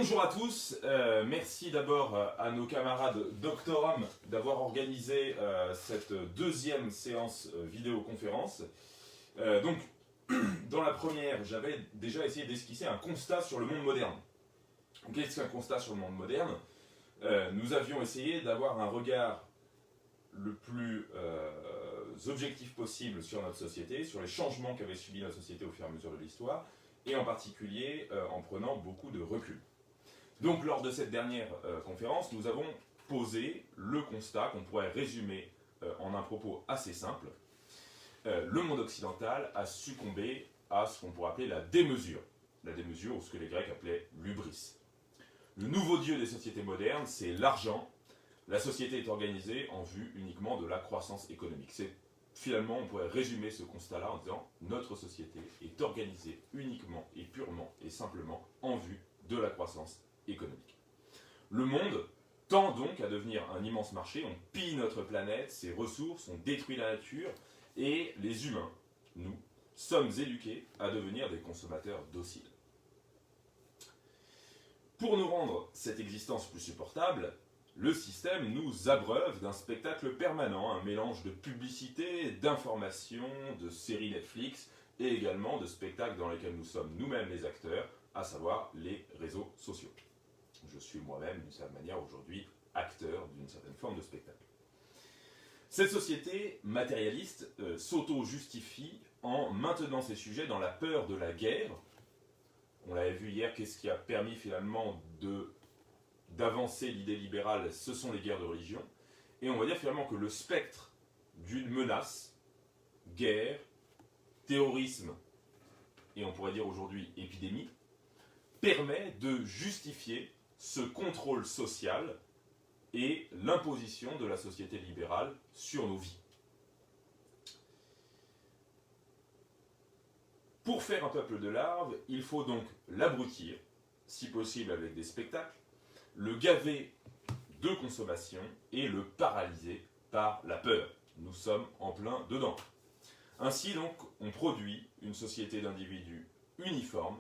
Bonjour à tous, merci d'abord à nos camarades Doctorum d'avoir organisé cette deuxième séance vidéoconférence. Donc, dans la première, j'avais déjà essayé d'esquisser un constat sur le monde moderne. Qu'est-ce qu'un constat sur le monde moderne? Nous avions essayé d'avoir un regard le plus objectif possible sur notre société, sur les changements qu'avait subi notre société au fur et à mesure de l'histoire, et en particulier en prenant beaucoup de recul. Donc lors de cette dernière conférence, nous avons posé le constat qu'on pourrait résumer en un propos assez simple. Le monde occidental a succombé à ce qu'on pourrait appeler la démesure ou ce que les Grecs appelaient l'hubris. Le nouveau dieu des sociétés modernes, c'est l'argent. La société est organisée en vue uniquement de la croissance économique. Finalement, on pourrait résumer ce constat-là en disant notre société est organisée uniquement et purement et simplement en vue de la croissance économique. Le monde tend donc à devenir un immense marché, on pille notre planète, ses ressources, on détruit la nature, et les humains, nous, sommes éduqués à devenir des consommateurs dociles. Pour nous rendre cette existence plus supportable, le système nous abreuve d'un spectacle permanent, un mélange de publicité, d'informations, de séries Netflix et également de spectacles dans lesquels nous sommes nous-mêmes les acteurs, à savoir les réseaux sociaux. Je suis moi-même, d'une certaine manière, aujourd'hui acteur d'une certaine forme de spectacle. Cette société matérialiste s'auto-justifie en maintenant ses sujets dans la peur de la guerre. On l'avait vu hier, qu'est-ce qui a permis finalement d'avancer l'idée libérale, ce sont les guerres de religion. Et on va dire finalement que le spectre d'une menace, guerre, terrorisme, et on pourrait dire aujourd'hui épidémie, permet de justifier ce contrôle social et l'imposition de la société libérale sur nos vies. Pour faire un peuple de larves, il faut donc l'abrutir, si possible avec des spectacles, le gaver de consommation et le paralyser par la peur. Nous sommes en plein dedans. Ainsi donc, on produit une société d'individus uniformes,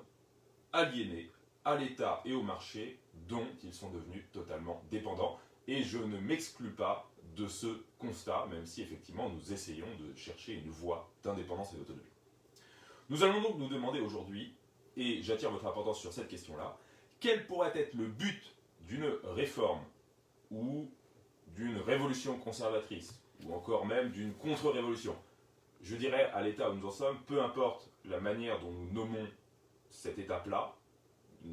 aliénés à l'État et au marché dont ils sont devenus totalement dépendants. Et je ne m'exclus pas de ce constat, même si effectivement nous essayons de chercher une voie d'indépendance et d'autonomie. Nous allons donc nous demander aujourd'hui, et j'attire votre importance sur cette question-là, quel pourrait être le but d'une réforme ou d'une révolution conservatrice, ou encore même d'une contre-révolution. Je dirais à l'état où nous en sommes, peu importe la manière dont nous nommons cette étape-là,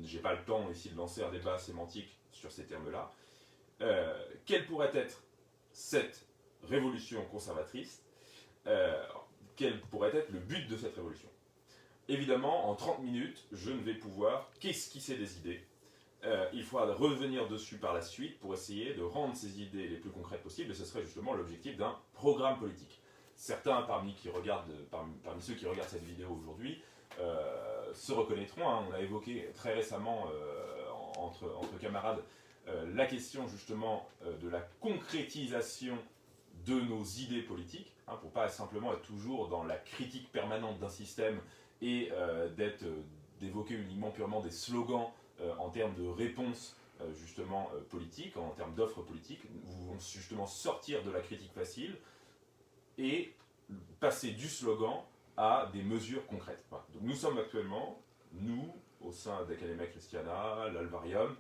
je n'ai pas le temps ici de lancer un débat sémantique sur ces termes-là, quel pourrait être cette révolution conservatrice, quel pourrait être le but de cette révolution. Évidemment, en 30 minutes, je ne vais pouvoir qu'esquisser des idées. Il faudra revenir dessus par la suite pour essayer de rendre ces idées les plus concrètes possibles, et ce serait justement l'objectif d'un programme politique. Certains parmi ceux qui regardent cette vidéo aujourd'hui se reconnaîtront. On a évoqué très récemment entre camarades la question justement de la concrétisation de nos idées politiques, pour ne pas simplement être toujours dans la critique permanente d'un système et d'évoquer uniquement purement des slogans en termes de réponses justement politiques, en termes d'offres politiques. Nous voulons justement sortir de la critique facile et passer du slogan à des mesures concrètes. Voilà. Donc nous sommes actuellement, nous, au sein d'Academia Christiana, l'Alvarium,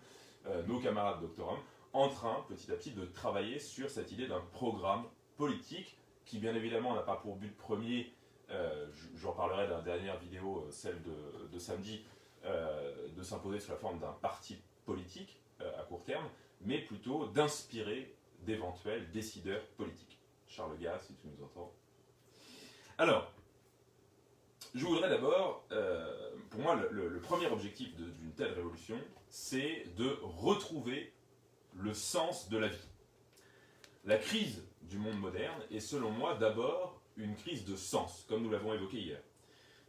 nos camarades Doctorum, en train petit à petit de travailler sur cette idée d'un programme politique qui bien évidemment n'a pas pour but premier, j'en parlerai dans la dernière vidéo, celle de samedi, de s'imposer sous la forme d'un parti politique à court terme, mais plutôt d'inspirer d'éventuels décideurs politiques. Charles Gaz, si tu nous entends. Alors, je voudrais d'abord, pour moi, le premier objectif d'une telle révolution, c'est de retrouver le sens de la vie. La crise du monde moderne est, selon moi, d'abord une crise de sens, comme nous l'avons évoqué hier.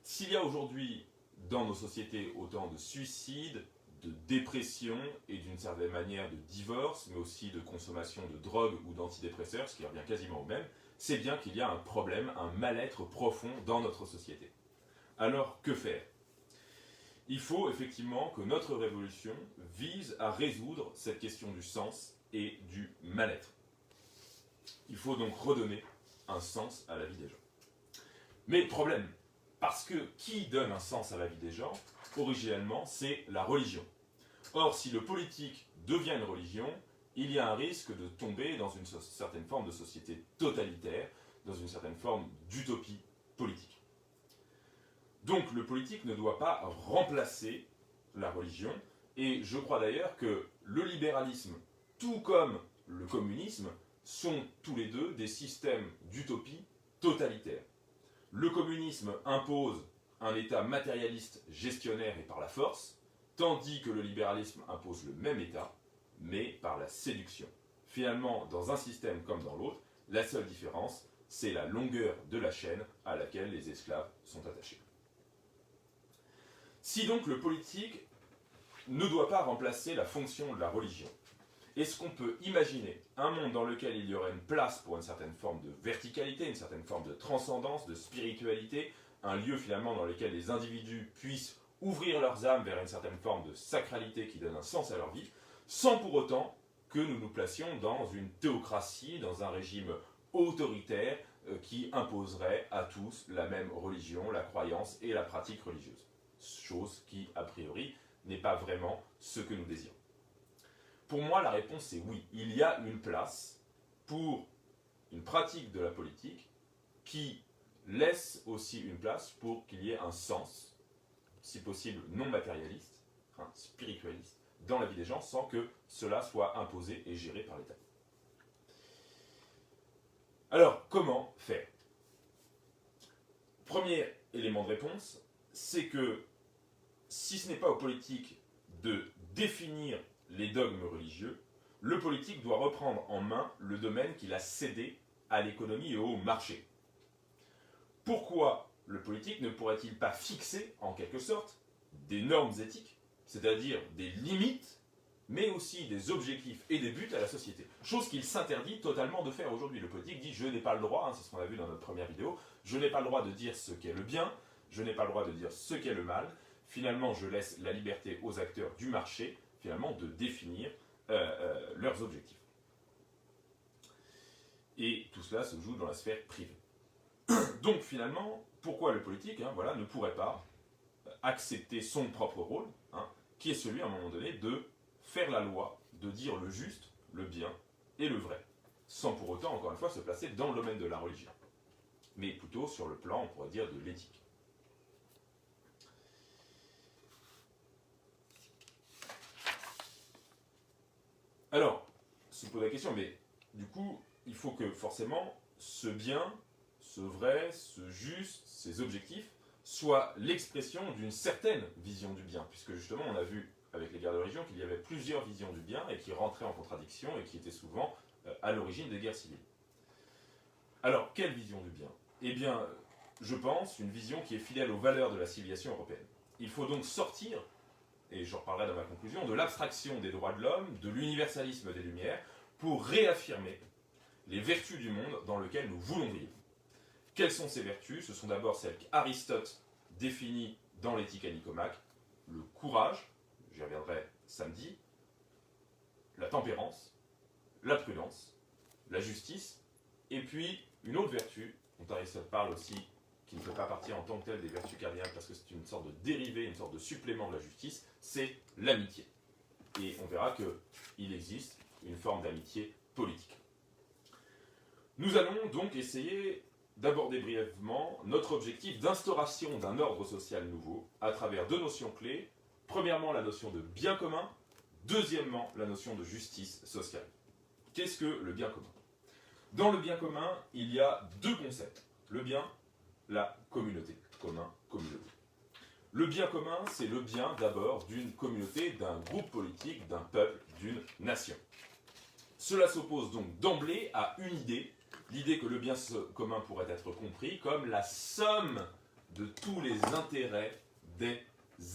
S'il y a aujourd'hui dans nos sociétés autant de suicides, de dépression et d'une certaine manière de divorce, mais aussi de consommation de drogue ou d'antidépresseurs, ce qui revient quasiment au même, c'est bien qu'il y a un problème, un mal-être profond dans notre société. Alors, que faire ? il faut effectivement que notre révolution vise à résoudre cette question du sens et du mal-être. Il faut donc redonner un sens à la vie des gens. Mais problème, parce que qui donne un sens à la vie des gens, originellement, c'est la religion. Or, si le politique devient une religion, il y a un risque de tomber dans une certaine forme de société totalitaire, dans une certaine forme d'utopie politique. Donc le politique ne doit pas remplacer la religion, et je crois d'ailleurs que le libéralisme, tout comme le communisme, sont tous les deux des systèmes d'utopie totalitaire. Le communisme impose un État matérialiste, gestionnaire et par la force, tandis que le libéralisme impose le même État, mais par la séduction. Finalement, dans un système comme dans l'autre, la seule différence, c'est la longueur de la chaîne à laquelle les esclaves sont attachés. Si donc le politique ne doit pas remplacer la fonction de la religion, est-ce qu'on peut imaginer un monde dans lequel il y aurait une place pour une certaine forme de verticalité, une certaine forme de transcendance, de spiritualité, un lieu finalement dans lequel les individus puissent ouvrir leurs âmes vers une certaine forme de sacralité qui donne un sens à leur vie, sans pour autant que nous nous placions dans une théocratie, dans un régime autoritaire qui imposerait à tous la même religion, la croyance et la pratique religieuse. Chose qui, a priori, n'est pas vraiment ce que nous désirons. Pour moi, la réponse est oui. Il y a une place pour une pratique de la politique qui laisse aussi une place pour qu'il y ait un sens, si possible non matérialiste, spiritualiste, dans la vie des gens, sans que cela soit imposé et géré par l'État. Alors, comment faire? Premier élément de réponse, c'est que si ce n'est pas aux politiques de définir les dogmes religieux, le politique doit reprendre en main le domaine qu'il a cédé à l'économie et au marché. Pourquoi le politique ne pourrait-il pas fixer, en quelque sorte, des normes éthiques, c'est-à-dire des limites, mais aussi des objectifs et des buts à la société? Chose qu'il s'interdit totalement de faire aujourd'hui. Le politique dit « je n'ai pas le droit », c'est ce qu'on a vu dans notre première vidéo, « je n'ai pas le droit de dire ce qu'est le bien, je n'ai pas le droit de dire ce qu'est le mal ». Finalement, je laisse la liberté aux acteurs du marché, finalement, de définir leurs objectifs. Et tout cela se joue dans la sphère privée. Donc, finalement, pourquoi le politique ne pourrait pas accepter son propre rôle, qui est celui, à un moment donné, de faire la loi, de dire le juste, le bien et le vrai, sans pour autant, encore une fois, se placer dans le domaine de la religion, mais plutôt sur le plan, on pourrait dire, de l'éthique. Alors, se pose la question, mais du coup, il faut que forcément ce bien, ce vrai, ce juste, ces objectifs soient l'expression d'une certaine vision du bien, puisque justement on a vu avec les guerres de religion qu'il y avait plusieurs visions du bien et qui rentraient en contradiction et qui étaient souvent à l'origine des guerres civiles. Alors, quelle vision du bien? Eh bien, je pense une vision qui est fidèle aux valeurs de la civilisation européenne. Il faut donc sortir, et j'en reparlerai dans ma conclusion, de l'abstraction des droits de l'homme, de l'universalisme des Lumières, pour réaffirmer les vertus du monde dans lequel nous voulons vivre. Quelles sont ces vertus? Ce sont d'abord celles qu'Aristote définit dans l'Éthique à Nicomaque: le courage, j'y reviendrai samedi, la tempérance, la prudence, la justice, et puis une autre vertu dont Aristote parle aussi, qui ne peut pas partir en tant que telle des vertus cardinales parce que c'est une sorte de dérivé, une sorte de supplément de la justice, c'est l'amitié. Et on verra qu'il existe une forme d'amitié politique. Nous allons donc essayer d'aborder brièvement notre objectif d'instauration d'un ordre social nouveau à travers deux notions clés. Premièrement, la notion de bien commun. Deuxièmement, la notion de justice sociale. Qu'est-ce que le bien commun? Dans le bien commun, il y a deux concepts. Le bien, la communauté. Commun, communauté. Le bien commun, c'est le bien d'abord d'une communauté, d'un groupe politique, d'un peuple, d'une nation. Cela s'oppose donc d'emblée à une idée, l'idée que le bien commun pourrait être compris comme la somme de tous les intérêts des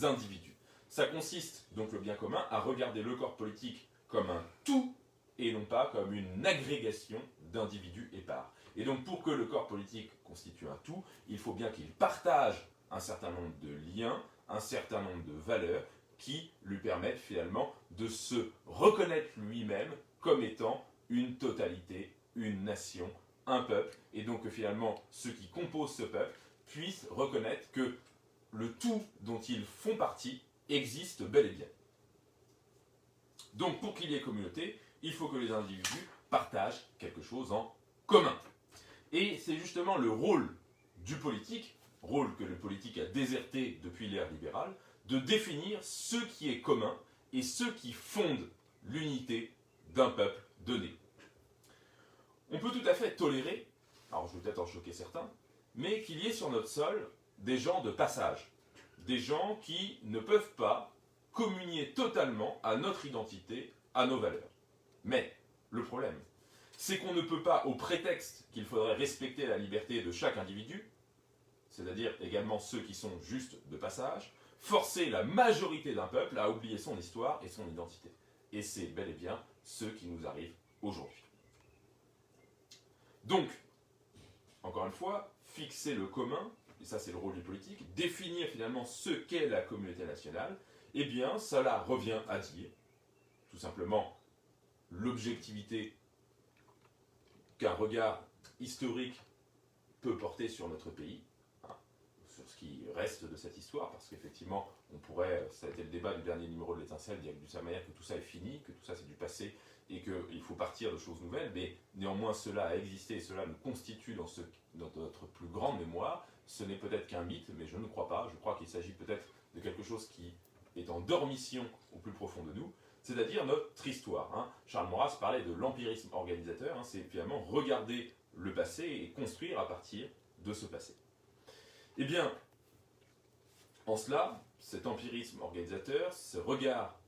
individus. Ça consiste, donc le bien commun, à regarder le corps politique comme un tout et non pas comme une agrégation d'individus épars. Et donc pour que le corps politique constitue un tout, il faut bien qu'il partage un certain nombre de liens, un certain nombre de valeurs qui lui permettent finalement de se reconnaître lui-même comme étant une totalité, une nation, un peuple, et donc que finalement ceux qui composent ce peuple puissent reconnaître que le tout dont ils font partie existe bel et bien. Donc pour qu'il y ait communauté, il faut que les individus partagent quelque chose en commun. Et c'est justement le rôle du politique, rôle que le politique a déserté depuis l'ère libérale, de définir ce qui est commun et ce qui fonde l'unité d'un peuple donné. On peut tout à fait tolérer, alors je vais peut-être en choquer certains, mais qu'il y ait sur notre sol des gens de passage, des gens qui ne peuvent pas communier totalement à notre identité, à nos valeurs. Mais le problème, c'est qu'on ne peut pas, au prétexte qu'il faudrait respecter la liberté de chaque individu, c'est-à-dire également ceux qui sont juste de passage, forcer la majorité d'un peuple à oublier son histoire et son identité. Et c'est bel et bien ce qui nous arrive aujourd'hui. Donc, encore une fois, fixer le commun, et ça c'est le rôle du politique, définir finalement ce qu'est la communauté nationale, eh bien cela revient à dire, tout simplement, l'objectivité qu'un regard historique peut porter sur notre pays, sur ce qui reste de cette histoire, parce qu'effectivement, on pourrait, ça a été le débat du dernier numéro de l'Étincelle, dire de sa manière que tout ça est fini, que tout ça c'est du passé, et qu'il faut partir de choses nouvelles, mais néanmoins cela a existé, et cela nous constitue dans notre plus grande mémoire. Ce n'est peut-être qu'un mythe, mais je ne crois pas. Je crois qu'il s'agit peut-être de quelque chose qui est en dormition au plus profond de nous, c'est-à-dire notre histoire. Charles Maurras parlait de l'empirisme organisateur, c'est finalement regarder le passé et construire à partir de ce passé. Eh bien, en cela, cet empirisme organisateur, ce regard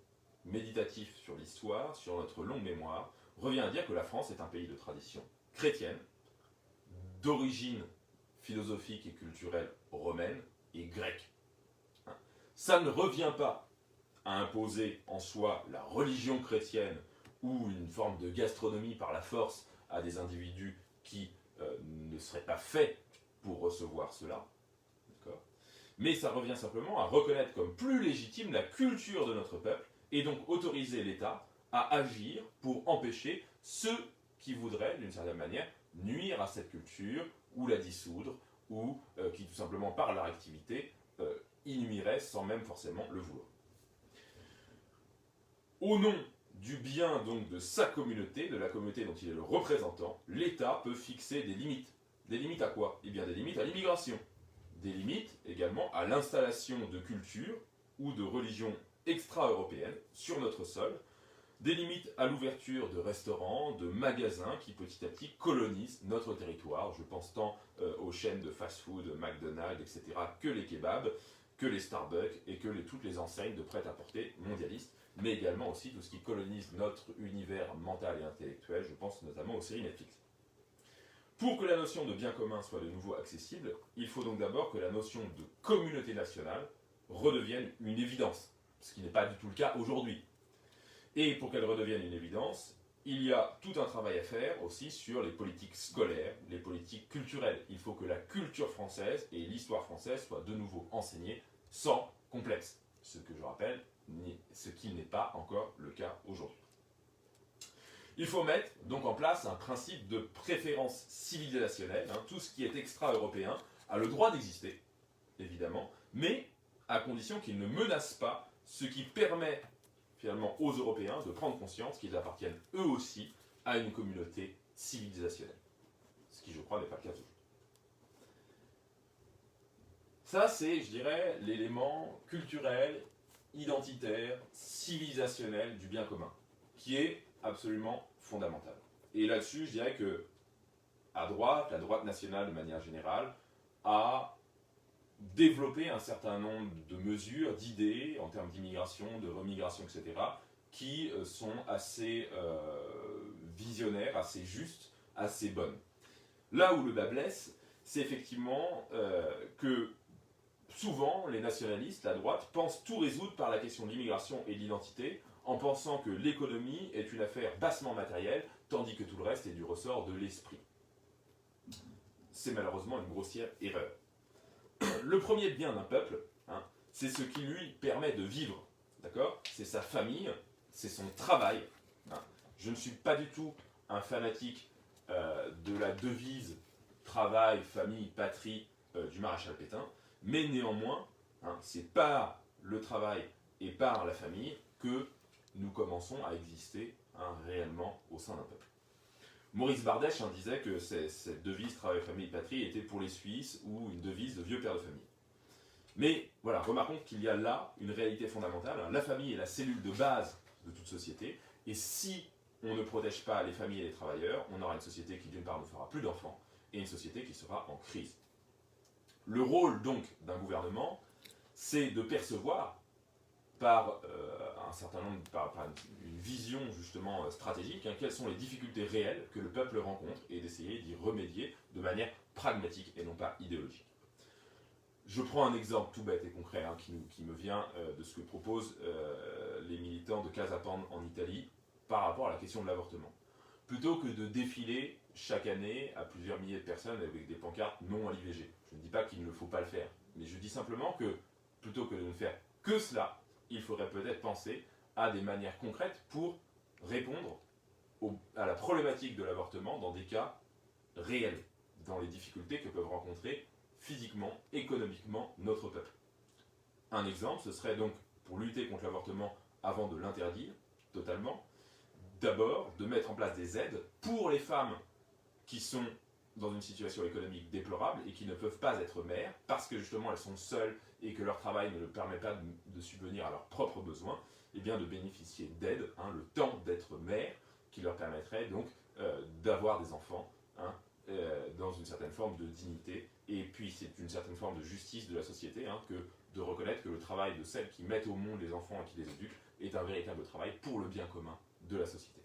méditatif sur l'histoire, sur notre longue mémoire, revient à dire que la France est un pays de tradition chrétienne, d'origine philosophique et culturelle romaine et grecque. Ça ne revient pas à imposer en soi la religion chrétienne ou une forme de gastronomie par la force à des individus qui ne seraient pas faits pour recevoir cela. Mais ça revient simplement à reconnaître comme plus légitime la culture de notre peuple et donc autoriser l'État à agir pour empêcher ceux qui voudraient, d'une certaine manière, nuire à cette culture ou la dissoudre ou qui tout simplement par leur activité y nuiraient sans même forcément le vouloir. Au nom du bien donc de sa communauté, de la communauté dont il est le représentant, l'État peut fixer des limites. Des limites à quoi ? Eh bien des limites à l'immigration. Des limites également à l'installation de cultures ou de religions extra-européennes sur notre sol, des limites à l'ouverture de restaurants, de magasins qui petit à petit colonisent notre territoire. Je pense tant aux chaînes de fast-food, McDonald's, etc., que les kebabs, que les Starbucks et que toutes les enseignes de prêt-à-porter mondialistes, mais également aussi tout ce qui colonise notre univers mental et intellectuel, je pense notamment aux séries Netflix. Pour que la notion de bien commun soit de nouveau accessible, il faut donc d'abord que la notion de communauté nationale redevienne une évidence, ce qui n'est pas du tout le cas aujourd'hui. Et pour qu'elle redevienne une évidence, il y a tout un travail à faire aussi sur les politiques scolaires, les politiques culturelles. Il faut que la culture française et l'histoire française soient de nouveau enseignées sans complexe, ce que je rappelle, ce qui n'est pas encore le cas aujourd'hui. Il faut mettre donc en place un principe de préférence civilisationnelle. Tout ce qui est extra-européen a le droit d'exister, évidemment, mais à condition qu'il ne menace pas ce qui permet finalement aux Européens de prendre conscience qu'ils appartiennent eux aussi à une communauté civilisationnelle. Ce qui, je crois, n'est pas le cas aujourd'hui. Ça, c'est, je dirais, l'élément culturel, identitaire, civilisationnel du bien commun, qui est absolument fondamental. Et là-dessus, je dirais que, à droite, la droite nationale de manière générale, a développé un certain nombre de mesures, d'idées, en termes d'immigration, de remigration, etc., qui sont assez visionnaires, assez justes, assez bonnes. Là où le bas blesse, c'est effectivement que souvent, les nationalistes, la droite, pensent tout résoudre par la question de l'immigration et de l'identité, en pensant que l'économie est une affaire bassement matérielle, tandis que tout le reste est du ressort de l'esprit. C'est malheureusement une grossière erreur. Le premier bien d'un peuple, c'est ce qui lui permet de vivre, d'accord? C'est sa famille, c'est son travail. Hein. Je ne suis pas du tout un fanatique de la devise travail, famille, patrie du maréchal Pétain, mais néanmoins, hein, c'est par le travail et par la famille que nous commençons à exister hein, réellement au sein d'un peuple. Maurice Bardèche hein, disait que cette devise travail, famille, patrie était pour les Suisses ou une devise de vieux père de famille. Mais voilà, remarquons qu'il y a là une réalité fondamentale. Hein. La famille est la cellule de base de toute société, et si on ne protège pas les familles et les travailleurs, on aura une société qui d'une part ne fera plus d'enfants, et une société qui sera en crise. Le rôle donc d'un gouvernement, c'est de percevoir par un certain nombre, par une vision justement stratégique, hein, quelles sont les difficultés réelles que le peuple rencontre et d'essayer d'y remédier de manière pragmatique et non pas idéologique. Je prends un exemple tout bête et concret hein, qui me vient de ce que proposent les militants de Casa Pound en Italie par rapport à la question de l'avortement. Plutôt que de défiler chaque année à plusieurs milliers de personnes avec des pancartes non à l'IVG. Je ne dis pas qu'il ne faut pas le faire, mais je dis simplement que plutôt que de ne faire que cela, il faudrait peut-être penser à des manières concrètes pour répondre à la problématique de l'avortement dans des cas réels, dans les difficultés que peuvent rencontrer physiquement, économiquement notre peuple. Un exemple, ce serait donc, pour lutter contre l'avortement avant de l'interdire totalement, d'abord de mettre en place des aides pour les femmes qui sont dans une situation économique déplorable et qui ne peuvent pas être mères parce que justement elles sont seules et que leur travail ne leur permet pas de subvenir à leurs propres besoins, et bien de bénéficier d'aides, hein, le temps d'être mère, qui leur permettrait donc d'avoir des enfants hein, dans une certaine forme de dignité. Et puis c'est une certaine forme de justice de la société hein, que de reconnaître que le travail de celles qui mettent au monde les enfants et qui les éduquent est un véritable travail pour le bien commun de la société.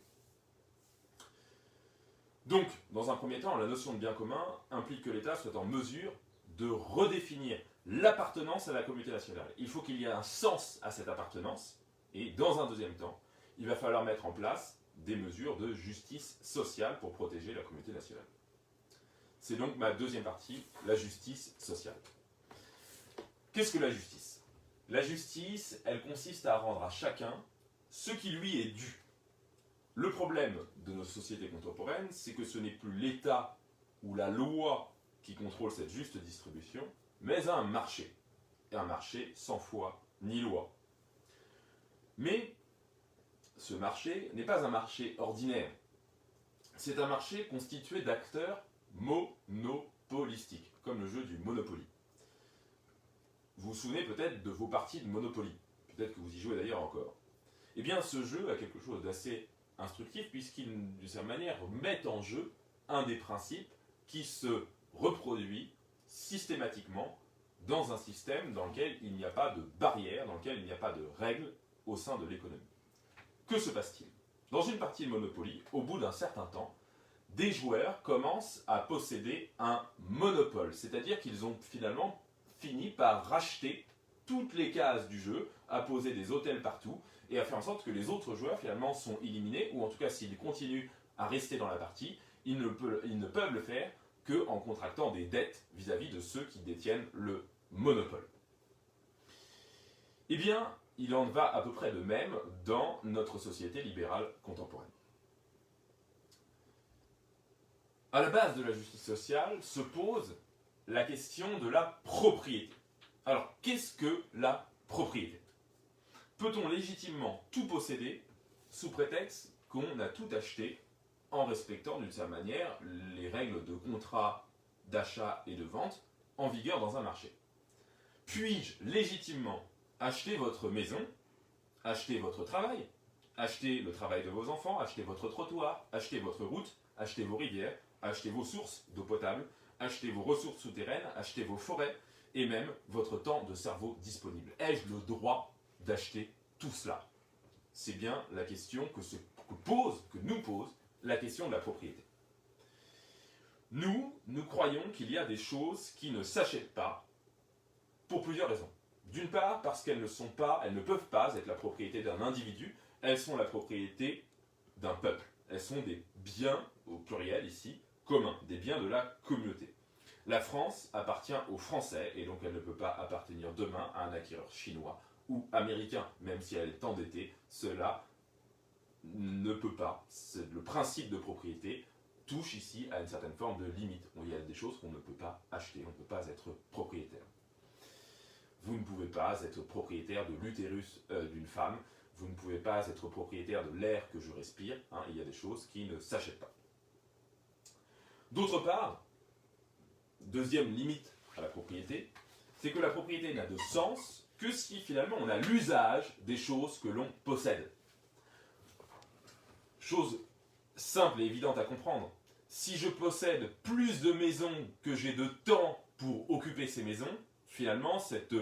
Donc, dans un premier temps, la notion de bien commun implique que l'État soit en mesure de redéfinir l'appartenance à la communauté nationale. Il faut qu'il y ait un sens à cette appartenance, et dans un deuxième temps, il va falloir mettre en place des mesures de justice sociale pour protéger la communauté nationale. C'est donc ma deuxième partie, la justice sociale. Qu'est-ce que la justice? La justice, elle consiste à rendre à chacun ce qui lui est dû. Le problème de nos sociétés contemporaines, c'est que ce n'est plus l'État ou la loi qui contrôle cette juste distribution, mais un marché. Et un marché sans foi ni loi. Mais ce marché n'est pas un marché ordinaire. C'est un marché constitué d'acteurs monopolistiques, comme le jeu du Monopoly. Vous vous souvenez peut-être de vos parties de Monopoly. Peut-être que vous y jouez d'ailleurs encore. Eh bien, ce jeu a quelque chose d'assez instructif puisqu'il, d'une certaine manière, met en jeu un des principes qui se reproduit systématiquement dans un système dans lequel il n'y a pas de barrière, dans lequel il n'y a pas de règles au sein de l'économie. Que se passe-t-il? Dans une partie de Monopoly, au bout d'un certain temps, des joueurs commencent à posséder un monopole, c'est-à-dire qu'ils ont finalement fini par racheter toutes les cases du jeu, à poser des hôtels partout, et à faire en sorte que les autres joueurs finalement sont éliminés, ou en tout cas s'ils continuent à rester dans la partie, ils ne peuvent le faire qu'en contractant des dettes vis-à-vis de ceux qui détiennent le monopole. Eh bien, il en va à peu près de même dans notre société libérale contemporaine. À la base de la justice sociale se pose la question de la propriété. Alors, qu'est-ce que la propriété? Peut-on légitimement tout posséder sous prétexte qu'on a tout acheté en respectant d'une certaine manière les règles de contrat d'achat et de vente en vigueur dans un marché? Puis-je légitimement acheter votre maison, acheter votre travail, acheter le travail de vos enfants, acheter votre trottoir, acheter votre route, acheter vos rivières, acheter vos sources d'eau potable, acheter vos ressources souterraines, acheter vos forêts et même votre temps de cerveau disponible? Ai-je le droit d'acheter tout cela? C'est bien la question que nous pose la question de la propriété. Nous croyons qu'il y a des choses qui ne s'achètent pas pour plusieurs raisons. D'une part, parce qu'elles ne peuvent pas être la propriété d'un individu, elles sont la propriété d'un peuple. Elles sont des biens, au pluriel ici, communs, des biens de la communauté. La France appartient aux Français et donc elle ne peut pas appartenir demain à un acquéreur chinois ou américain, même si elle est endettée. Cela ne peut pas. Le principe de propriété touche ici à une certaine forme de limite. Il y a des choses qu'on ne peut pas acheter, on ne peut pas être propriétaire. Vous ne pouvez pas être propriétaire de l'utérus d'une femme, vous ne pouvez pas être propriétaire de l'air que je respire, il y a des choses qui ne s'achètent pas. D'autre part, deuxième limite à la propriété, c'est que la propriété n'a de sens que si finalement on a l'usage des choses que l'on possède. Chose simple et évidente à comprendre. Si je possède plus de maisons que j'ai de temps pour occuper ces maisons, finalement cette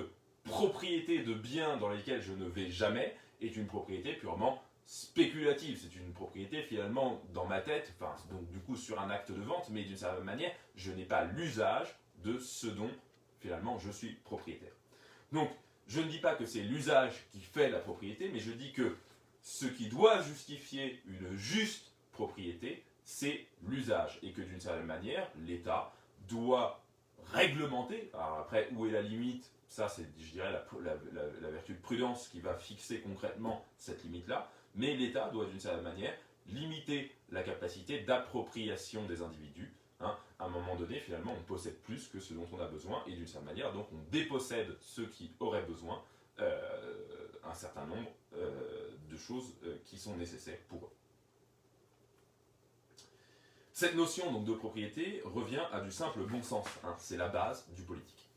propriété de biens dans lesquels je ne vais jamais est une propriété purement spéculative. C'est une propriété finalement dans ma tête, donc du coup sur un acte de vente, mais d'une certaine manière, je n'ai pas l'usage de ce dont finalement je suis propriétaire. Donc je ne dis pas que c'est l'usage qui fait la propriété, mais je dis que ce qui doit justifier une juste propriété, c'est l'usage. Et que d'une certaine manière, l'État doit réglementer. Alors après, où est la limite? Ça, c'est, je dirais, la vertu de prudence qui va fixer concrètement cette limite-là. Mais l'État doit, d'une certaine manière, limiter la capacité d'appropriation des individus. À un moment donné, finalement, on possède plus que ce dont on a besoin. Et d'une certaine manière, donc, on dépossède ceux qui auraient besoin un certain nombre de choses qui sont nécessaires pour eux. Cette notion donc, de propriété revient à du simple bon sens. C'est la base du politique.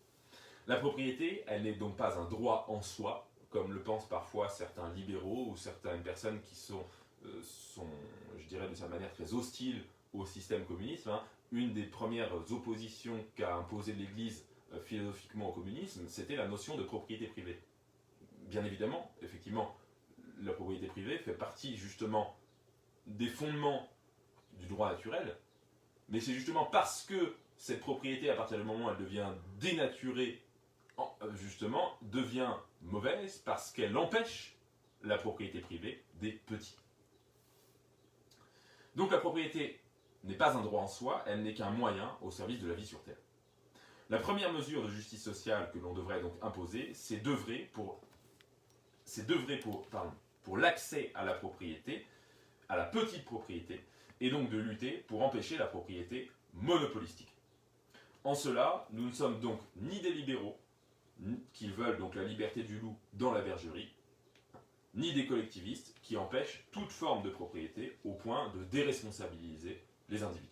La propriété, elle n'est donc pas un droit en soi, comme le pensent parfois certains libéraux ou certaines personnes qui sont je dirais, d'une certaine manière très hostiles au système communiste. Une des premières oppositions qu'a imposé l'Église philosophiquement au communisme, c'était la notion de propriété privée. Bien évidemment, effectivement, la propriété privée fait partie justement des fondements du droit naturel, mais c'est justement parce que cette propriété, à partir du moment où elle devient dénaturée, justement, devient mauvaise, parce qu'elle empêche la propriété privée des petits. Donc la propriété n'est pas un droit en soi, elle n'est qu'un moyen au service de la vie sur Terre. La première mesure de justice sociale que l'on devrait donc imposer, c'est d'œuvrer pour l'accès à la propriété, à la petite propriété, et donc de lutter pour empêcher la propriété monopolistique. En cela, nous ne sommes donc ni des libéraux, qui veulent donc la liberté du loup dans la bergerie, ni des collectivistes qui empêchent toute forme de propriété au point de déresponsabiliser les individus.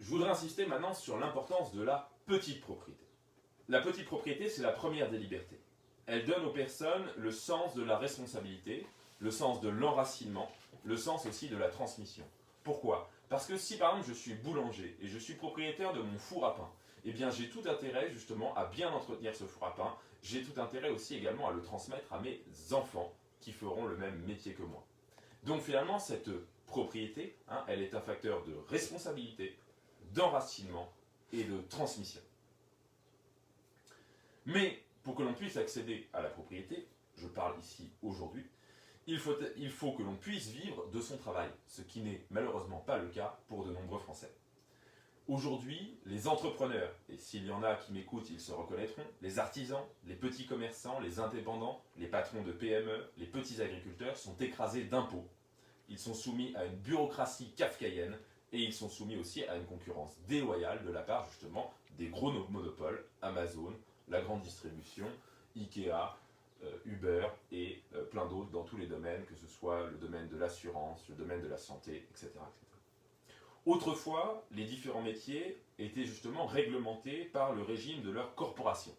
Je voudrais insister maintenant sur l'importance de la petite propriété. La petite propriété, c'est la première des libertés. Elle donne aux personnes le sens de la responsabilité, le sens de l'enracinement, le sens aussi de la transmission. Pourquoi? Parce que si par exemple je suis boulanger et je suis propriétaire de mon four à pain, eh bien j'ai tout intérêt justement à bien entretenir ce four à pain, j'ai tout intérêt aussi également à le transmettre à mes enfants qui feront le même métier que moi. Donc finalement cette propriété, elle est un facteur de responsabilité, d'enracinement et de transmission. Mais pour que l'on puisse accéder à la propriété, je parle ici aujourd'hui, il faut que l'on puisse vivre de son travail, ce qui n'est malheureusement pas le cas pour de nombreux Français. Aujourd'hui, les entrepreneurs, et s'il y en a qui m'écoutent, ils se reconnaîtront, les artisans, les petits commerçants, les indépendants, les patrons de PME, les petits agriculteurs sont écrasés d'impôts. Ils sont soumis à une bureaucratie kafkaïenne et ils sont soumis aussi à une concurrence déloyale de la part justement des gros monopoles, Amazon, la grande distribution, Ikea, Uber et plein d'autres dans tous les domaines, que ce soit le domaine de l'assurance, le domaine de la santé, etc., etc. Autrefois, les différents métiers étaient justement réglementés par le régime de leur corporation.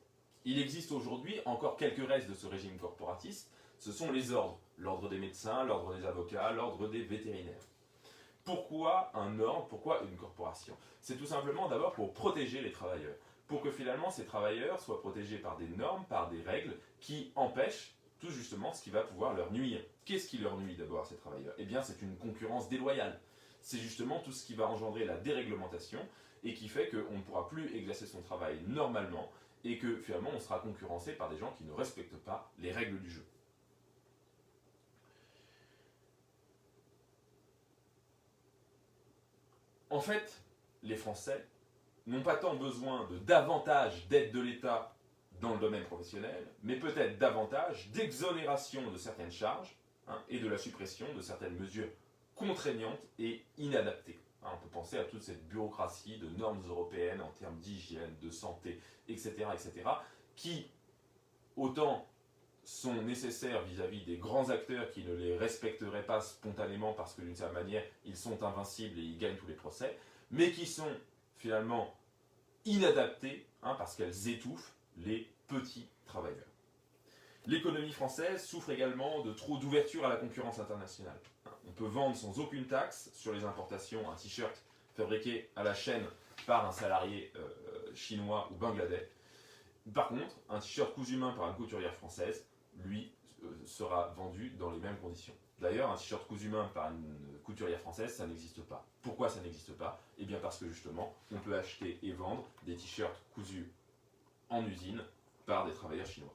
Il existe aujourd'hui encore quelques restes de ce régime corporatiste, ce sont les ordres, l'ordre des médecins, l'ordre des avocats, l'ordre des vétérinaires. Pourquoi un ordre, pourquoi une corporation? C'est tout simplement d'abord pour protéger les travailleurs, pour que finalement ces travailleurs soient protégés par des normes, par des règles qui empêchent tout justement ce qui va pouvoir leur nuire. Qu'est-ce qui leur nuit d'abord à ces travailleurs? Eh bien c'est une concurrence déloyale. C'est justement tout ce qui va engendrer la déréglementation et qui fait qu'on ne pourra plus exercer son travail normalement et que finalement on sera concurrencé par des gens qui ne respectent pas les règles du jeu. En fait, les Français n'ont pas tant besoin de davantage d'aide de l'État dans le domaine professionnel, mais peut-être davantage d'exonération de certaines charges et de la suppression de certaines mesures contraignantes et inadaptées. On peut penser à toute cette bureaucratie de normes européennes en termes d'hygiène, de santé, etc., qui, autant sont nécessaires vis-à-vis des grands acteurs qui ne les respecteraient pas spontanément parce que d'une certaine manière, ils sont invincibles et ils gagnent tous les procès, mais qui sont finalement inadaptées parce qu'elles étouffent les petits travailleurs. L'économie française souffre également de trop d'ouverture à la concurrence internationale. On peut vendre sans aucune taxe sur les importations un t-shirt fabriqué à la chaîne par un salarié chinois ou bangladais. Par contre, un t-shirt cousu main par une couturière française, lui, sera vendu dans les mêmes conditions. D'ailleurs, un t-shirt cousu main par une couturière française, ça n'existe pas. Pourquoi ça n'existe pas? Eh bien parce que justement, on peut acheter et vendre des t-shirts cousus en usine par des travailleurs chinois.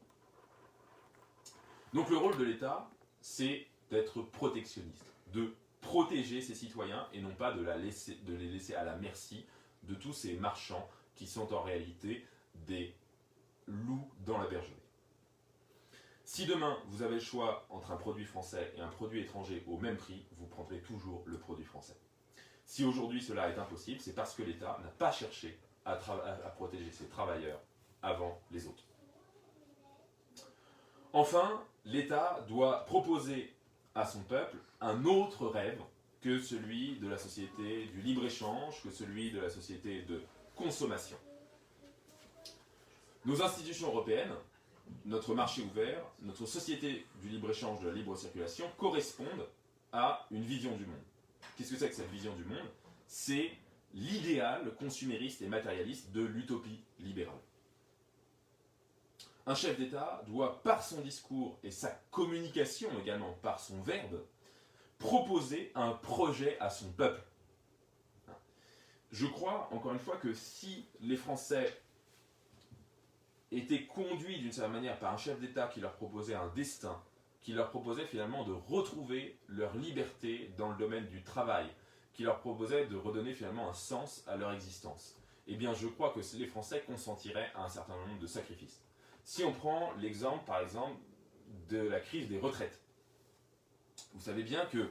Donc le rôle de l'État, c'est d'être protectionniste, de protéger ses citoyens et non pas de les laisser à la merci de tous ces marchands qui sont en réalité des loups dans la bergerie. Si demain vous avez le choix entre un produit français et un produit étranger au même prix, vous prendrez toujours le produit français. Si aujourd'hui cela est impossible, c'est parce que l'État n'a pas cherché à protéger ses travailleurs avant les autres. Enfin, l'État doit proposer à son peuple un autre rêve que celui de la société du libre-échange, que celui de la société de consommation. Nos institutions européennes, notre marché ouvert, notre société du libre-échange, de la libre circulation correspondent à une vision du monde. Qu'est-ce que c'est que cette vision du monde? C'est l'idéal consumériste et matérialiste de l'utopie libérale. Un chef d'État doit, par son discours et sa communication également, par son verbe, proposer un projet à son peuple. Je crois, encore une fois, que si les Français étaient conduits d'une certaine manière par un chef d'État qui leur proposait un destin, qui leur proposait finalement de retrouver leur liberté dans le domaine du travail, qui leur proposait de redonner finalement un sens à leur existence, eh bien je crois que les Français consentiraient à un certain nombre de sacrifices. Si on prend l'exemple, par exemple, de la crise des retraites, vous savez bien que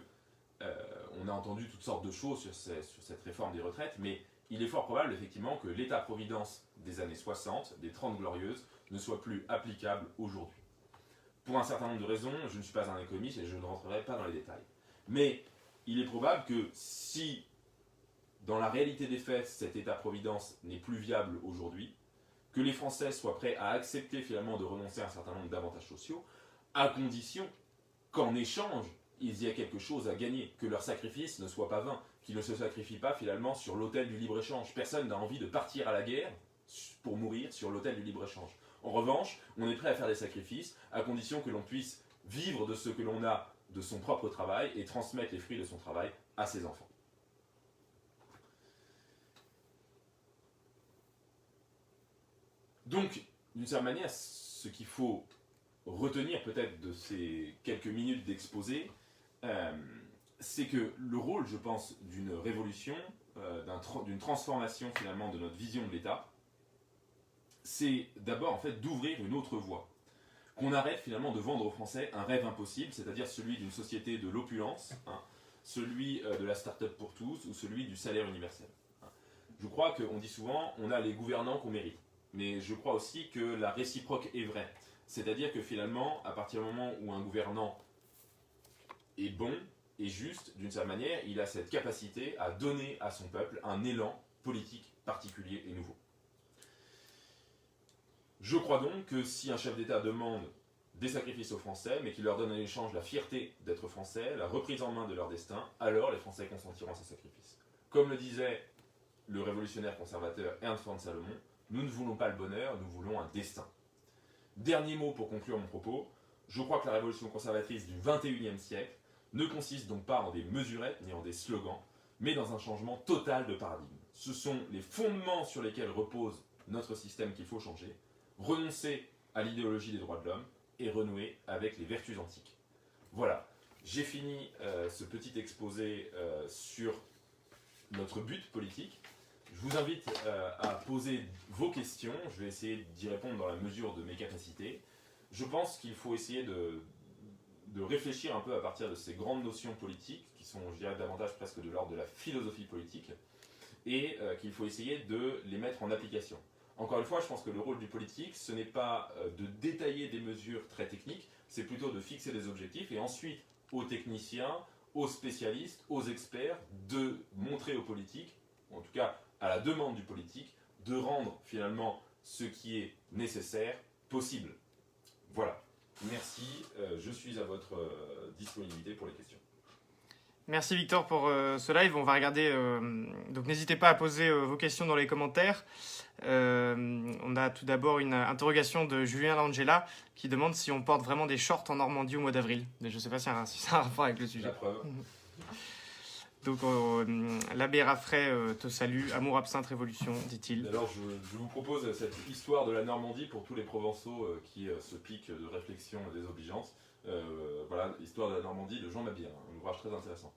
on a entendu toutes sortes de choses sur cette réforme des retraites, mais il est fort probable effectivement que l'État-providence des années 60, des 30 glorieuses, ne soit plus applicable aujourd'hui. Pour un certain nombre de raisons, je ne suis pas un économiste et je ne rentrerai pas dans les détails. Mais il est probable que si, dans la réalité des faits, cet État-providence n'est plus viable aujourd'hui, que les Français soient prêts à accepter finalement de renoncer à un certain nombre d'avantages sociaux, à condition qu'en échange, il y ait quelque chose à gagner, que leur sacrifice ne soit pas vain, qu'ils ne se sacrifient pas finalement sur l'autel du libre-échange. Personne n'a envie de partir à la guerre pour mourir sur l'autel du libre-échange. En revanche, on est prêt à faire des sacrifices à condition que l'on puisse vivre de ce que l'on a de son propre travail et transmettre les fruits de son travail à ses enfants. Donc, d'une certaine manière, ce qu'il faut retenir peut-être de ces quelques minutes d'exposé, c'est que le rôle, je pense, d'une révolution, d'une transformation finalement de notre vision de l'État, c'est d'abord en fait d'ouvrir une autre voie. Qu'on arrête finalement de vendre aux Français un rêve impossible, c'est-à-dire celui d'une société de l'opulence, celui de la start-up pour tous ou celui du salaire universel. Je crois qu'on dit souvent on a les gouvernants qu'on mérite. Mais je crois aussi que la réciproque est vraie. C'est-à-dire que finalement, à partir du moment où un gouvernant est bon et juste, d'une certaine manière, il a cette capacité à donner à son peuple un élan politique particulier et nouveau. Je crois donc que si un chef d'État demande des sacrifices aux Français, mais qu'il leur donne en échange la fierté d'être Français, la reprise en main de leur destin, alors les Français consentiront à ces sacrifices. Comme le disait le révolutionnaire conservateur Ernst von Salomon, nous ne voulons pas le bonheur, nous voulons un destin. Dernier mot pour conclure mon propos, je crois que la révolution conservatrice du XXIe siècle ne consiste donc pas en des mesurettes ni en des slogans, mais dans un changement total de paradigme. Ce sont les fondements sur lesquels repose notre système qu'il faut changer, renoncer à l'idéologie des droits de l'homme et renouer avec les vertus antiques. Voilà, j'ai fini ce petit exposé sur notre but politique. Je vous invite à poser vos questions. Je vais essayer d'y répondre dans la mesure de mes capacités. Je pense qu'il faut essayer de réfléchir un peu à partir de ces grandes notions politiques, qui sont, je dirais, davantage presque de l'ordre de la philosophie politique, et qu'il faut essayer de les mettre en application. Encore une fois, je pense que le rôle du politique, ce n'est pas de détailler des mesures très techniques, c'est plutôt de fixer des objectifs, et ensuite aux techniciens, aux spécialistes, aux experts, de montrer aux politiques, en tout cas à la demande du politique, de rendre finalement ce qui est nécessaire possible. Voilà. Merci, je suis à votre disponibilité pour les questions. Merci Victor pour ce live. On va regarder, donc n'hésitez pas à poser vos questions dans les commentaires. On a tout d'abord une interrogation de Julien Langella qui demande si on porte vraiment des shorts en Normandie au mois d'avril. Je ne sais pas si ça a un rapport avec le sujet. La preuve. Donc l'abbé Raffray te salue, amour absinthe révolution, dit-il. Alors je vous propose cette histoire de la Normandie pour tous les Provençaux qui se piquent de réflexion désobligeante. Voilà, l'histoire de la Normandie de Jean Mabir, un ouvrage très intéressant.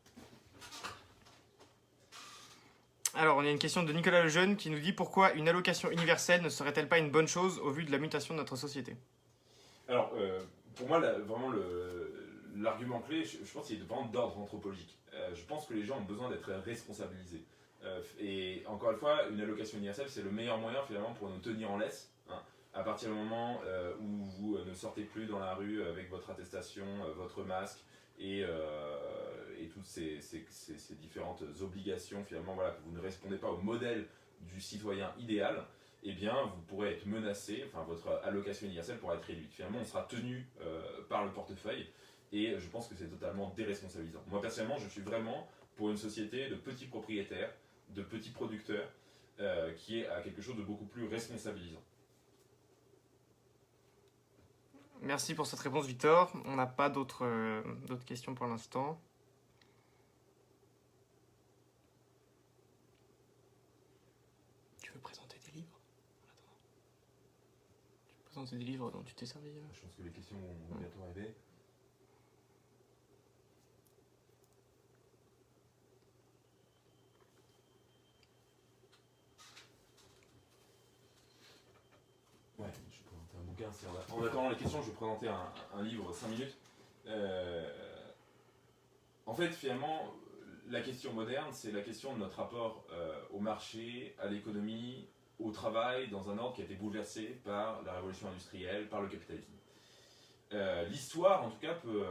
Alors on a une question de Nicolas Lejeune qui nous dit pourquoi une allocation universelle ne serait-elle pas une bonne chose au vu de la mutation de notre société? Alors pour moi vraiment l'argument clé, je pense qu'il est vraiment d'ordre anthropologique. Je pense que les gens ont besoin d'être responsabilisés. Et encore une fois, une allocation universelle, c'est le meilleur moyen finalement pour nous tenir en laisse. Hein. À partir du moment où vous ne sortez plus dans la rue avec votre attestation, votre masque et toutes ces différentes obligations, finalement, voilà, que vous ne répondez pas au modèle du citoyen idéal, eh bien, vous pourrez être menacé, enfin, votre allocation universelle pourra être réduite. Finalement, on sera tenu par le portefeuille. Et je pense que c'est totalement déresponsabilisant. Moi, personnellement, je suis vraiment pour une société de petits propriétaires, de petits producteurs, qui est à quelque chose de beaucoup plus responsabilisant. Merci pour cette réponse, Victor. On n'a pas d'autres questions pour l'instant. Tu veux présenter des livres? Tu veux présenter des livres dont tu t'es servi? Je pense que les questions vont bientôt arriver. Ouais, je vais présenter un bouquin. En attendant les questions, je vais présenter un livre 5 minutes. En fait, finalement, la question moderne, c'est la question de notre rapport au marché, à l'économie, au travail, dans un ordre qui a été bouleversé par la révolution industrielle, par le capitalisme. L'histoire, en tout cas, peut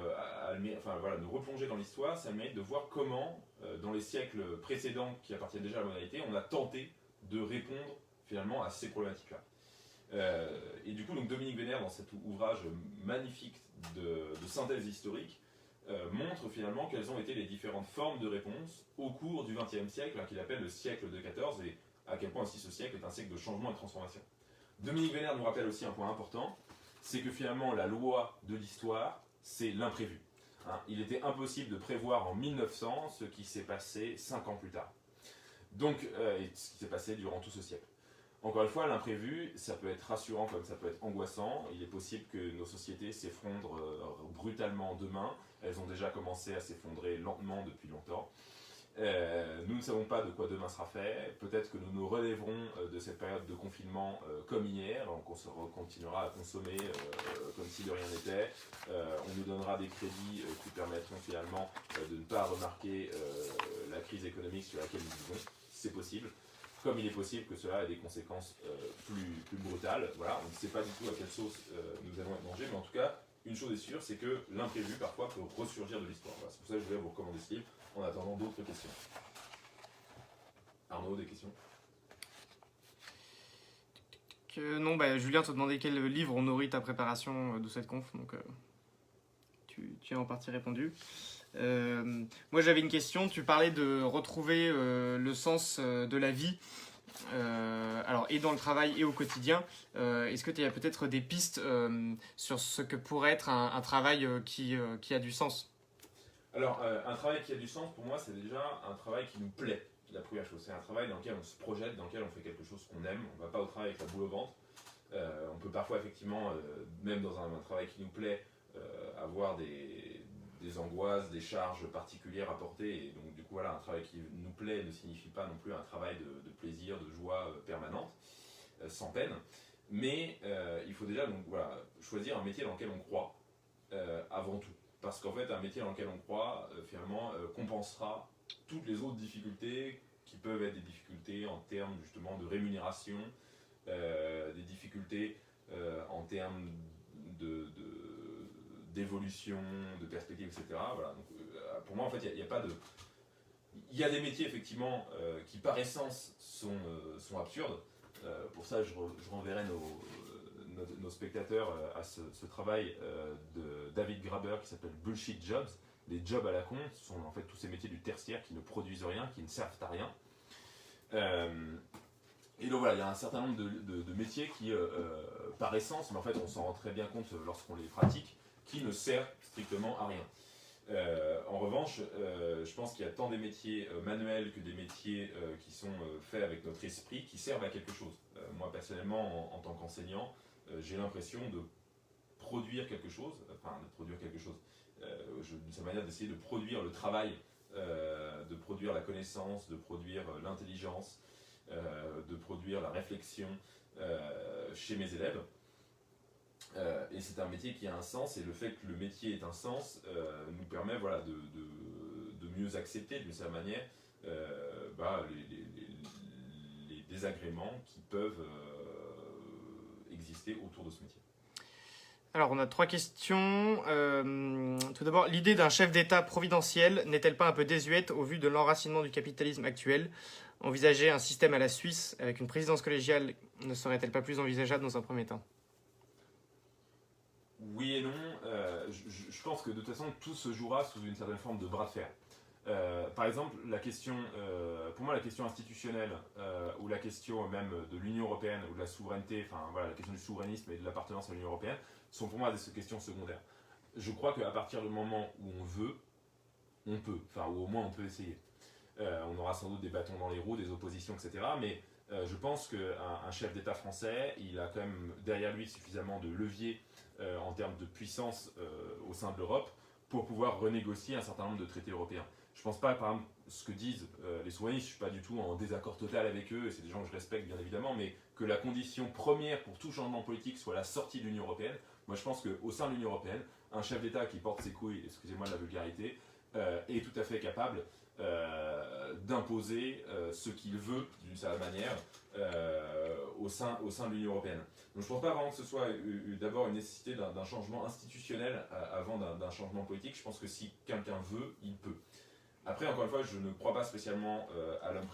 nous replonger dans l'histoire. Ça mérite de voir comment, dans les siècles précédents qui appartiennent déjà à la modernité, on a tenté de répondre finalement à ces problématiques-là. Et du coup, donc Dominique Vénère, dans cet ouvrage magnifique de synthèse historique, montre finalement quelles ont été les différentes formes de réponse au cours du XXe siècle, qu'il appelle le siècle de XIV, et à quel point aussi ce siècle est un siècle de changement et de transformation. Dominique Vénère nous rappelle aussi un point important, c'est que finalement la loi de l'histoire, c'est l'imprévu. Hein, il était impossible de prévoir en 1900 ce qui s'est passé 5 ans plus tard. Donc, et ce qui s'est passé durant tout ce siècle. Encore une fois, l'imprévu, ça peut être rassurant comme ça peut être angoissant. Il est possible que nos sociétés s'effondrent brutalement demain. Elles ont déjà commencé à s'effondrer lentement depuis longtemps. Nous ne savons pas de quoi demain sera fait. Peut-être que nous nous relèverons de cette période de confinement comme hier. Donc on continuera à consommer comme si de rien n'était. On nous donnera des crédits qui permettront finalement de ne pas remarquer la crise économique sur laquelle nous vivons. C'est possible. Comme il est possible que cela ait des conséquences plus brutales. Voilà, on ne sait pas du tout à quelle sauce nous allons être mangés, mais en tout cas, une chose est sûre, c'est que l'imprévu parfois peut ressurgir de l'histoire. Voilà, c'est pour ça que je voulais vous recommander ce livre en attendant d'autres questions. Arnaud, des questions? Non, Julien te demandait quel livre on nourrit ta préparation de cette conf, donc tu as en partie répondu. Moi j'avais une question, tu parlais de retrouver le sens de la vie, alors et dans le travail et au quotidien. Est-ce que tu as peut-être des pistes sur ce que pourrait être un travail qui a du sens? Alors un travail qui a du sens pour moi c'est déjà un travail qui nous plaît, la première chose. C'est un travail dans lequel on se projette, dans lequel on fait quelque chose qu'on aime. On ne va pas au travail avec la boule au ventre. On peut parfois effectivement, même dans un travail qui nous plaît, avoir des des angoisses, des charges particulières à porter. Et donc, du coup, voilà, un travail qui nous plaît ne signifie pas non plus un travail de plaisir, de joie permanente, sans peine. Mais il faut déjà donc, voilà, choisir un métier dans lequel on croit avant tout. Parce qu'en fait, un métier dans lequel on croit, finalement, compensera toutes les autres difficultés qui peuvent être des difficultés en termes justement de rémunération, des difficultés en termes d'évolution, de perspective, etc. Voilà. Donc, pour moi, en fait, il n'y a pas de... Il y a des métiers, effectivement, qui par essence sont absurdes. Pour ça, je renverrai nos spectateurs à ce travail de David Graeber qui s'appelle Bullshit Jobs. Les jobs à la con, ce sont en fait tous ces métiers du tertiaire qui ne produisent rien, qui ne servent à rien. Et donc voilà, il y a un certain nombre de métiers qui, par essence, mais en fait on s'en rend très bien compte lorsqu'on les pratique, qui ne servent strictement à rien. En revanche, je pense qu'il y a tant des métiers manuels que des métiers qui sont faits avec notre esprit, qui servent à quelque chose. Moi personnellement, en tant qu'enseignant, j'ai l'impression de produire quelque chose, d'une certaine manière d'essayer de produire le travail, de produire la connaissance, de produire l'intelligence, de produire la réflexion chez mes élèves. Et c'est un métier qui a un sens, et le fait que le métier ait un sens nous permet voilà, de mieux accepter d'une certaine manière les désagréments qui peuvent exister autour de ce métier. Alors, on a 3 questions. Tout d'abord, l'idée d'un chef d'État providentiel n'est-elle pas un peu désuète au vu de l'enracinement du capitalisme actuel ? Envisager un système à la Suisse avec une présidence collégiale ne serait-elle pas plus envisageable dans un premier temps ? Oui et non. Je pense que de toute façon, tout se jouera sous une certaine forme de bras de fer. Par exemple, pour moi, la question institutionnelle ou la question même de l'Union européenne ou de la souveraineté, enfin voilà, la question du souverainisme et de l'appartenance à l'Union européenne sont pour moi des questions secondaires. Je crois qu'à partir du moment où on veut, on peut, enfin ou au moins on peut essayer. On aura sans doute des bâtons dans les roues, des oppositions, etc. Mais je pense qu'un chef d'État français, il a quand même derrière lui suffisamment de leviers en termes de puissance au sein de l'Europe pour pouvoir renégocier un certain nombre de traités européens. Je ne pense pas, par exemple, ce que disent les souverainistes, je ne suis pas du tout en désaccord total avec eux, et c'est des gens que je respecte bien évidemment, mais que la condition première pour tout changement politique soit la sortie de l'Union européenne. Moi je pense qu'au sein de l'Union européenne, un chef d'État qui porte ses couilles, excusez-moi de la vulgarité, est tout à fait capable d'imposer ce qu'il veut d'une certaine manière au sein de l'Union européenne. Donc je ne pense pas vraiment que ce soit d'abord une nécessité d'un changement institutionnel avant d'un changement politique. Je pense que si quelqu'un veut, il peut. Après, encore une fois, je ne crois pas spécialement à l'homme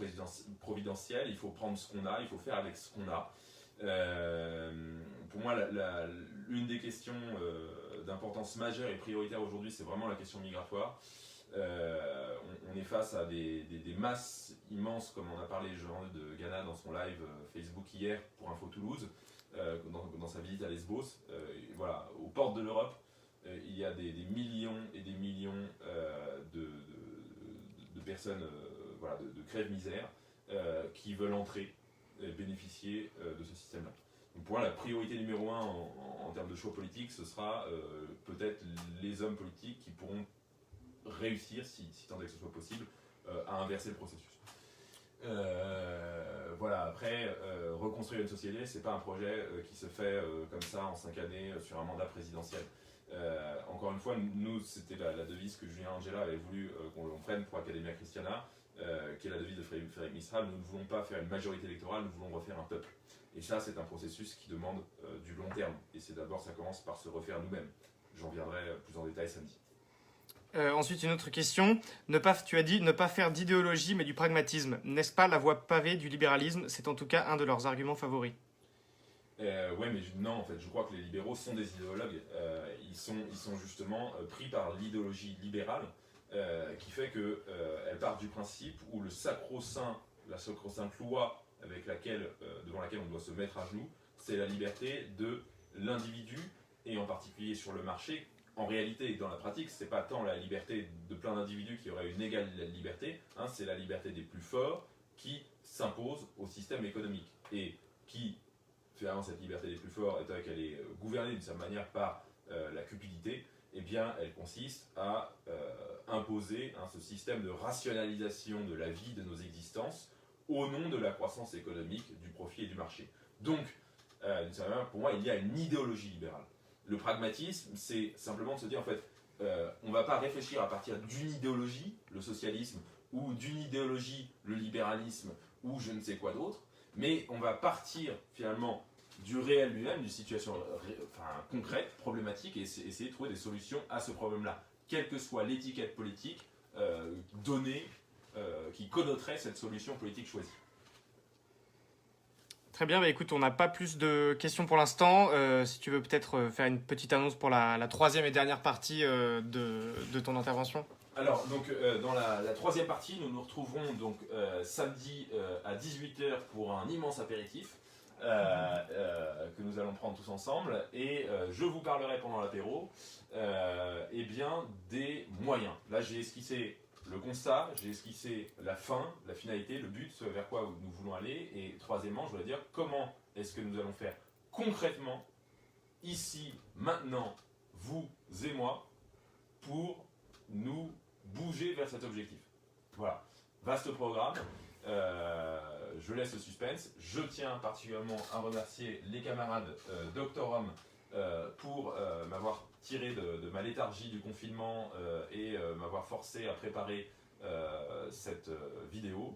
providentiel. Il faut prendre ce qu'on a, il faut faire avec ce qu'on a. Pour moi, l'une des questions d'importance majeure et prioritaire aujourd'hui, c'est vraiment la question migratoire. On est face à des masses immenses, comme on a parlé Jean de Ghana dans son live Facebook hier pour Info Toulouse, dans sa visite à Lesbos. Voilà, aux portes de l'Europe, il y a des millions et des millions de personnes voilà, de crève-misère qui veulent entrer et bénéficier de ce système-là. Donc pour moi, la priorité numéro 1 en termes de choix politiques, ce sera peut-être les hommes politiques qui pourront réussir, si tant est que ce soit possible, à inverser le processus. Voilà, après, reconstruire une société, c'est pas un projet qui se fait comme ça en 5 années sur un mandat présidentiel. Encore une fois, nous, c'était la devise que Julien Angela avait voulu qu'on prenne pour Academia Christiana, qui est la devise de Frédéric Mistral. Nous ne voulons pas faire une majorité électorale, nous voulons refaire un peuple. Et ça, c'est un processus qui demande du long terme. Et c'est d'abord, ça commence par se refaire nous-mêmes. J'en viendrai plus en détail samedi. Ensuite, une autre question. Tu as dit ne pas faire d'idéologie, mais du pragmatisme. N'est-ce pas la voie pavée du libéralisme ? C'est en tout cas un de leurs arguments favoris. Ouais, mais non, en fait, je crois que les libéraux sont des idéologues. Ils sont justement pris par l'idéologie libérale, qui fait qu'elle part du principe où la sacro-sainte loi devant laquelle on doit se mettre à genoux, c'est la liberté de l'individu, et en particulier sur le marché. En réalité, dans la pratique, c'est pas tant la liberté de plein d'individus qui auraient une égale liberté, hein, c'est la liberté des plus forts qui s'impose au système économique, et qui finalement cette liberté des plus forts, étant qu'elle est gouvernée d'une certaine manière par la cupidité, eh bien, elle consiste à imposer ce système de rationalisation de la vie, de nos existences, au nom de la croissance économique, du profit et du marché. Donc, d'une certaine manière, pour moi, il y a une idéologie libérale. Le pragmatisme, c'est simplement de se dire, en fait, on ne va pas réfléchir à partir d'une idéologie, le socialisme, ou d'une idéologie, le libéralisme, ou je ne sais quoi d'autre, mais on va partir finalement du réel lui-même, d'une situation concrète, problématique, et essayer de trouver des solutions à ce problème-là, quelle que soit l'étiquette politique donnée, qui connoterait cette solution politique choisie. Très bien, bah écoute, on n'a pas plus de questions pour l'instant. Si tu veux peut-être faire une petite annonce pour la troisième et dernière partie de ton intervention. Alors, donc, dans la troisième partie, nous nous retrouverons donc, samedi à 18h pour un immense apéritif que nous allons prendre tous ensemble. Et je vous parlerai pendant l'apéro eh bien, des moyens. Là, j'ai esquissé le constat, j'ai esquissé la fin, la finalité, le but, ce vers quoi nous voulons aller. Et troisièmement, je voudrais dire comment est-ce que nous allons faire concrètement, ici, maintenant, vous et moi, pour nous bouger vers cet objectif. Voilà, vaste programme, je laisse le suspense. Je tiens particulièrement à remercier les camarades d'Octorum pour m'avoir tiré de ma léthargie du confinement et m'avoir forcé à préparer cette vidéo.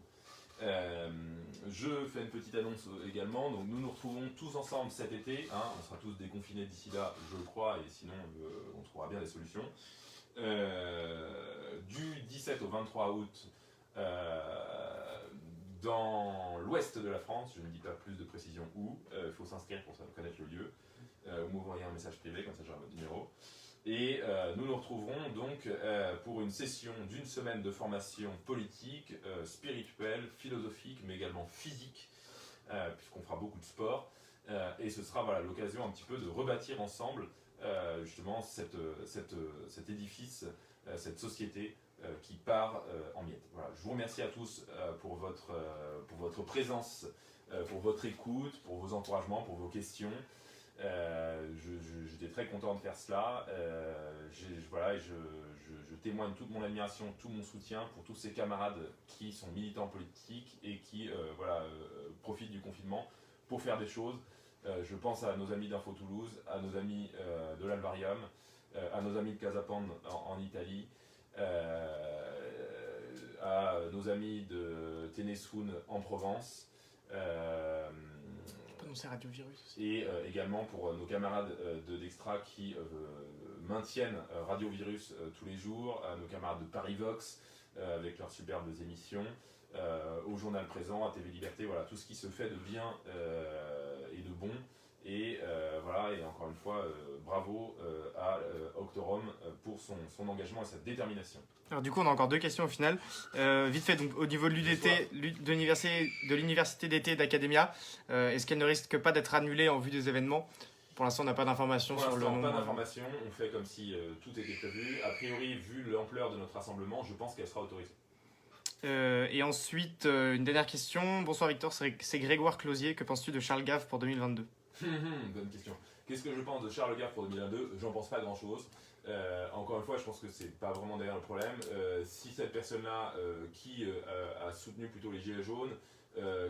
Je fais une petite annonce également, donc nous nous retrouvons tous ensemble cet été, on sera tous déconfinés d'ici là, je le crois, et sinon on trouvera bien des solutions. Du 17 au 23 août dans l'ouest de la France, je ne dis pas plus de précision où, il faut s'inscrire pour connaître le lieu, ou m'envoyer un message privé, comme ça j'aurai votre numéro. Et nous nous retrouverons donc pour une session d'une semaine de formation politique, spirituelle, philosophique, mais également physique, puisqu'on fera beaucoup de sport. Et ce sera l'occasion un petit peu de rebâtir ensemble justement cet édifice, cette société qui part en miettes. Voilà. Je vous remercie à tous pour votre présence, pour votre écoute, pour vos encouragements, pour vos questions. J'étais très content de faire cela. Je témoigne toute mon admiration, tout mon soutien pour tous ces camarades qui sont militants politiques et qui profitent du confinement pour faire des choses. Je pense à nos amis d'Info Toulouse, à nos amis de l'Alvarium, à nos amis de Casapan en Italie, à nos amis de Ténésoun en Provence. C'est Radio Virus aussi. Et également pour nos camarades de Dextra qui maintiennent Radio Virus tous les jours, à nos camarades de Parivox avec leurs superbes émissions, au Journal Présent, à TV Liberté, voilà, tout ce qui se fait de bien et de bon. Et et encore une fois, bravo à Octorum pour son engagement et sa détermination. Alors du coup, on a encore deux questions au final. Vite fait, donc au niveau de l'UDT, de l'université d'été d'Academia, est-ce qu'elle ne risque pas d'être annulée en vue des événements ? Pour l'instant, on n'a pas d'informations sur le nom. Pas d'informations, on fait comme si tout était prévu. A priori, vu l'ampleur de notre rassemblement, je pense qu'elle sera autorisée. Et ensuite, une dernière question. Bonsoir Victor, c'est Grégoire Closier. Que penses-tu de Charles Gave pour 2022 ? Bonne question. Qu'est-ce que je pense de Charles Gave pour 2022 ? J'en pense pas grand-chose. Encore une fois, je pense que c'est pas vraiment derrière le problème. Si cette personne-là, qui a soutenu plutôt les Gilets jaunes,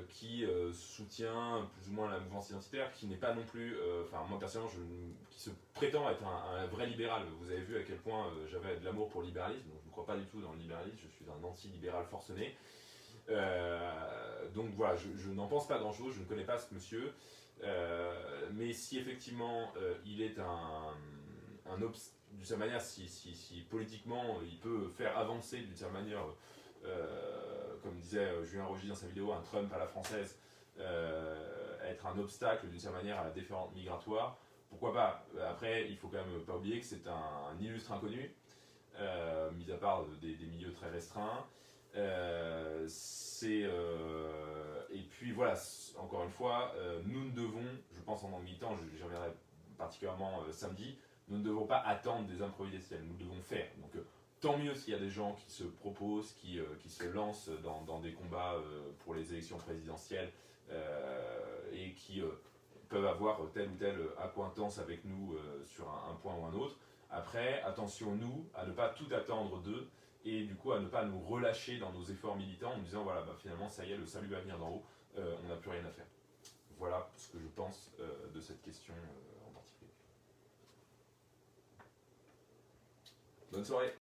qui soutient plus ou moins la mouvance identitaire, qui n'est pas non plus, moi personnellement, qui se prétend être un vrai libéral. Vous avez vu à quel point j'avais de l'amour pour le libéralisme, donc je ne crois pas du tout dans le libéralisme, je suis un anti-libéral forcené. Donc voilà, je n'en pense pas grand-chose, je ne connais pas ce monsieur. Mais si effectivement il est d'une certaine manière, si politiquement il peut faire avancer d'une certaine manière, comme disait Julien Rogy dans sa vidéo, un Trump à la française, être un obstacle d'une certaine manière à la déferlante migratoire, pourquoi pas. Après, il faut quand même pas oublier que c'est un illustre inconnu, mis à part des milieux très restreints. Et puis voilà, encore une fois, nous ne devons, je pense en tant que militant, j'y reviendrai particulièrement samedi, nous ne devons pas attendre des improvisations, nous devons faire. Donc tant mieux s'il y a des gens qui se proposent, qui se lancent dans des combats pour les élections présidentielles et qui peuvent avoir telle ou telle accointance avec nous sur un point ou un autre. Après, attention nous à ne pas tout attendre d'eux et du coup à ne pas nous relâcher dans nos efforts militants en nous disant voilà, finalement ça y est, le salut va venir d'en haut, on n'a plus rien à faire. Voilà ce que je pense de cette question en particulier. Bonne soirée.